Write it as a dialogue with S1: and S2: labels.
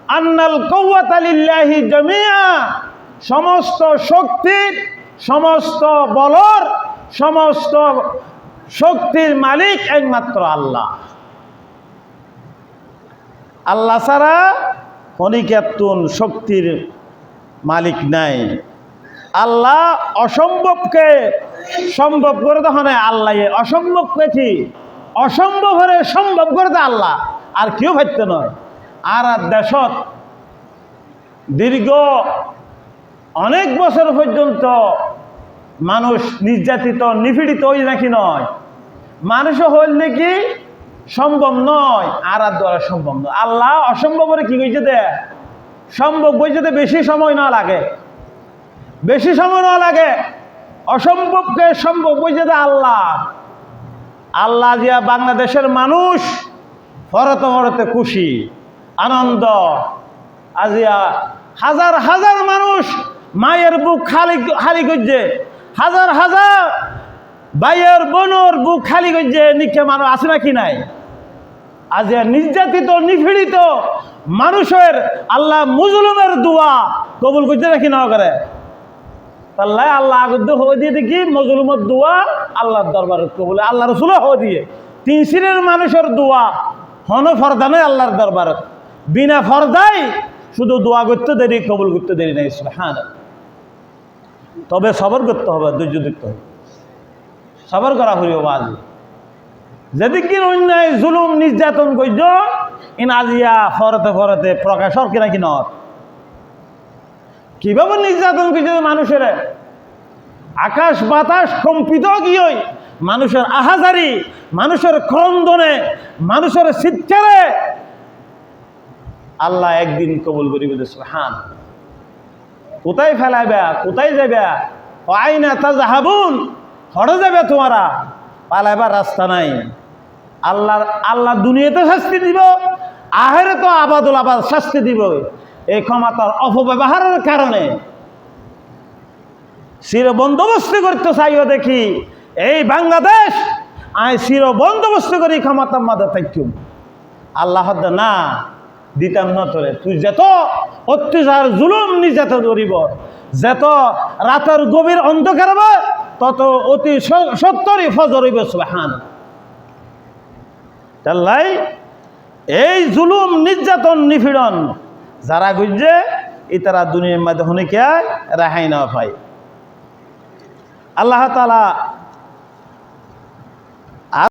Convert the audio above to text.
S1: আন্নাল কুওয়াতা লিল্লাহি জামিআ, সমস্ত শক্তির, সমস্ত বলর, সমস্ত শক্তির মালিক একমাত্র আল্লাহ। আল্লাহ ছাড়া অনিকেতন শক্তির মালিক নাই। আল্লাহ অসম্ভবকে সম্ভব করে তখন আল্লাহ, অসম্ভবকে কি অসম্ভব হলে সম্ভব করে দেয় আল্লাহ, আর কেউ ভাবতে নয়। আর দেশত দীর্ঘ অনেক বছর পর্যন্ত মানুষ নির্যাতিত নিপীড়িত ওই নাকি নয়, মানুষও হইল নাকি সম্ভব নয়, আর দ্বারা সম্ভব নয়। আল্লাহ অসম্ভব করে কি কইছে দে সম্ভব কইছে দে, বেশি সময় না লাগে, বেশি সময় না লাগে, অসম্ভবকে সম্ভব কইছে দে আল্লাহ। আল্লাহ দিয়া বাংলাদেশের মানুষ ফরতে ফরতে খুশি আনন্দ। আজিয়া হাজার হাজার মানুষ মায়ের বুক খালি খালি করছে, হাজার হাজার ভাইয়ের বোনর বুক খালি করছে, নিকে মানুষ আছে নাকি নাই? আজিয়া নির্যাতিত নিপীড়িত মানুষের আল্লাহ মুজলুমের দোয়া কবুল করছে নাকি না করে? তাল্লাই আল্লাহ আগদ্য হয়ে দিয়ে দেখি মজলুমের দোয়া আল্লাহর দরবারে কবুল, আল্লাহ রসুলও হয়ে দিয়ে তিন শ্রেণীর মানুষের দোয়া হন ফর্দা নয় আল্লাহর দরবারে, বিনা ফর্দাই শুধু দোয়া করতে দেরি, কবুল করতে দেরি নাই। সুবহানাল্লাহ। তবে সবর করতে হবে, ধৈর্য ধরতে হবে, সবর করা হইব। আজ যেদিকে অন্যায় জুলুম নির্যাতন করছ ইন আজিয়া ফরতে ফরতে প্রকাশর কিনা কি নয়, কিভাবে নির্যাতন করছে মানুষের, আকাশ বাতাস কম্পিত গিয়ে মানুষের আহাজারি, মানুষের ক্রন্দনে, মানুষের চিৎকারে আল্লাহ একদিন কবুল করিবে। সুবহানাল্লাহ। কোথায় ফেলাইবে, কোথায় যাবে, আইনা তাযহাবুন, হড়ে যাবে তোমারা, পালাইবার রাস্তা নাই। আল্লাহ দুনিয়াতে শাস্তি দিব, আখেরাতে তো আবাদুল আবাদ শাস্তি দিব এই ক্ষমতার অপব্যবহারের কারণে। চির বন্দোবস্ত করতে চাইও দেখি এই বাংলাদেশ, আয় চির বন্দোবস্ত করি ক্ষমতার মাঝে থাকুম। আল্লাহ না দিতাম না তোরে, তুই যত অত্যাচার জুলুম নির্যাতন করিব, যত রাতের গভীর অন্ধকার হবে তত অতি সত্তরই ফজর হইব। সুবহানাল্লাহ। তাল্লাই এই জুলুম নির্যাতন নিপীড়ন যারা গুজছে ই তারা দুনিয়ার মধ্যে হনে কে রেহাই না পায়। আল্লাহ তাআলা